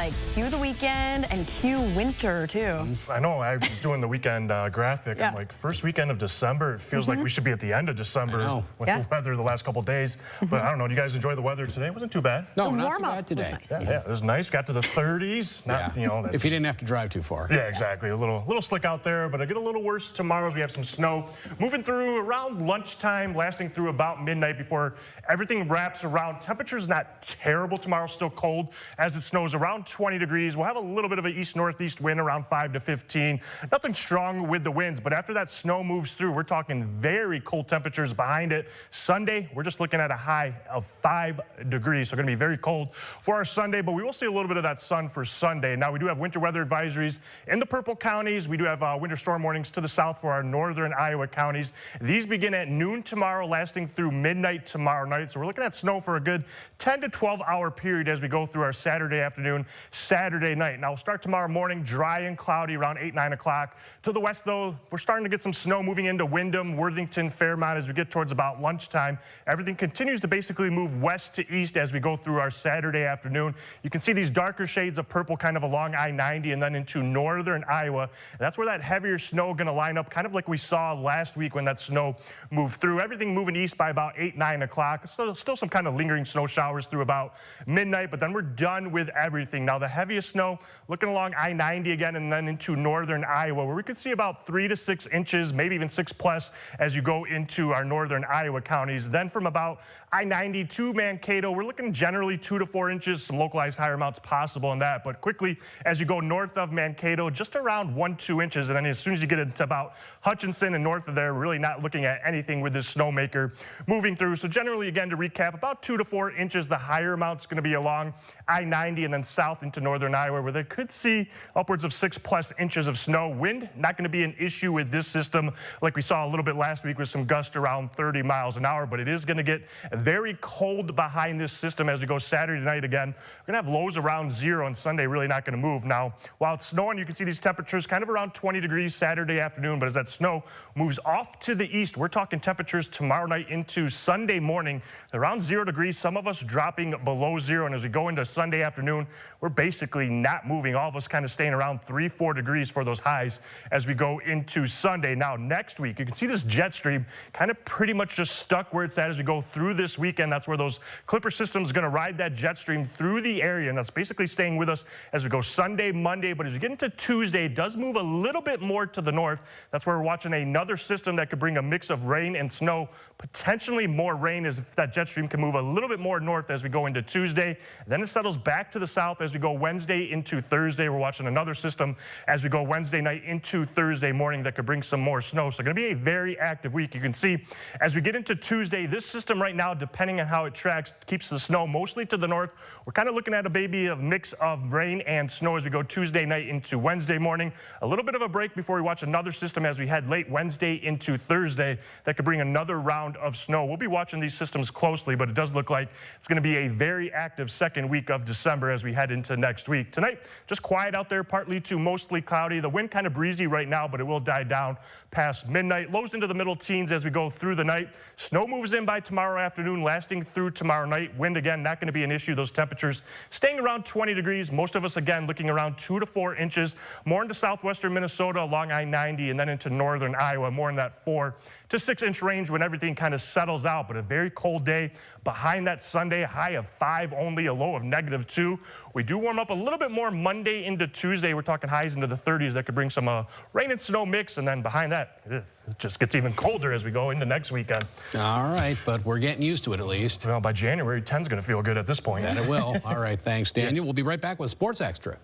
like cue the weekend and cue winter too. I know, I was doing the weekend graphic. Yeah. I'm like, first weekend of December, it feels like we should be at the end of December with the weather the last couple days. But I don't know, do you guys enjoy the weather today? It wasn't too bad. No, not too bad today. Nice, Yeah, it was nice. Got to the 30s. Not, you know, if you didn't have to drive too far. Yeah, exactly. A little slick out there, but it'll get a little worse tomorrow as we have some snow moving through around lunchtime, lasting through about midnight before everything wraps around. Temperature's not terrible tomorrow, still cold as it snows around 20 degrees. We'll have a little bit of an east-northeast wind around 5 to 15. Nothing strong with the winds, but after that snow moves through, we're talking very cold temperatures behind it. Sunday, we're just looking at a high of 5 degrees, so going to be very cold for our Sunday, but we will see a little bit of that sun for Sunday. Now, we do have winter weather advisories in the purple counties. We do have winter storm warnings to the south for our northern Iowa counties. These begin at noon tomorrow, lasting through midnight tomorrow night. So we're looking at snow for a good 10 to 12-hour period as we go through our Saturday afternoon, Saturday night. Now, we'll start tomorrow morning dry and cloudy around 8, 9 o'clock. To the west, though, we're starting to get some snow moving into Windham, Worthington, Fairmont as we get towards about lunchtime. Everything continues to basically move west to east as we go through our Saturday afternoon. You can see these darker shades of purple kind of along I-90 and then into northern Iowa. And that's where that heavier snow going to line up, kind of like we saw last week when that snow moved through. Everything moving east by about 8, 9 o'clock. Still some kind of lingering snow showers through about midnight, but then we're done with everything. Now, the heaviest snow looking along I-90 again and then into northern Iowa, where we could see about 3 to 6 inches, maybe even 6 plus as you go into our northern Iowa counties. Then from about I-90 to Mankato, we're looking generally 2 to 4 inches, some localized higher amounts possible in that. But quickly, as you go north of Mankato, just around 1 to 2 inches. And then as soon as you get into about Hutchinson and north of there, really not looking at anything with this snowmaker moving through. So generally, again, to recap, about 2 to 4 inches. The higher amount's going to be along I-90 and then south into northern Iowa, where they could see upwards of 6+ inches of snow. Wind, not going to be an issue with this system like we saw a little bit last week with some gusts around 30 miles an hour, but it is going to get very cold behind this system as we go Saturday night again. We're going to have lows around 0 and Sunday really not going to move. Now, while it's snowing, you can see these temperatures kind of around 20 degrees Saturday afternoon, but as that snow moves off to the east, we're talking temperatures tomorrow night into Sunday morning around 0 degrees, some of us dropping below 0, and as we go into Sunday afternoon, we're basically not moving. All of us kind of staying around 3, 4 degrees for those highs as we go into Sunday. Now, next week, you can see this jet stream kind of pretty much just stuck where it's at as we go through this weekend. That's where those Clipper systems are going to ride that jet stream through the area, and that's basically staying with us as we go Sunday, Monday. But as we get into Tuesday, it does move a little bit more to the north. That's where we're watching another system that could bring a mix of rain and snow, potentially more rain as if that jet stream can move a little bit more north as we go into Tuesday. Then it settles back to the south as we go Wednesday into Thursday. We're watching another system as we go Wednesday night into Thursday morning that could bring some more snow. So going to be a very active week. You can see as we get into Tuesday, this system right now, depending on how it tracks, keeps the snow mostly to the north. We're kind of looking at a mix of rain and snow as we go Tuesday night into Wednesday morning. A little bit of a break before we watch another system as we head late Wednesday into Thursday that could bring another round of snow. We'll be watching these systems closely, but it does look like it's going to be a very active second week of December as we head into next week. Tonight, just quiet out there, partly to mostly cloudy. The wind kind of breezy right now, but it will die down past midnight. Lows into the middle teens as we go through the night. Snow moves in by tomorrow afternoon, lasting through tomorrow night. Wind, again, not going to be an issue. Those temperatures staying around 20 degrees. Most of us, again, looking around 2 to 4 inches. More into southwestern Minnesota along I-90 and then into northern Iowa, more in that 4 to 6 inch range when everything kind of settles out. But a very cold day behind that Sunday, high of 5 only, a low of -2. We do warm up a little bit more Monday into Tuesday. We're talking highs into the 30s that could bring some rain and snow mix. And then behind that, it just gets even colder as we go into next weekend. All right, but we're getting used to it at least. Well, by January, 10's going to feel good at this point. That it will. All right, thanks, Daniel. We'll be right back with Sports Extra.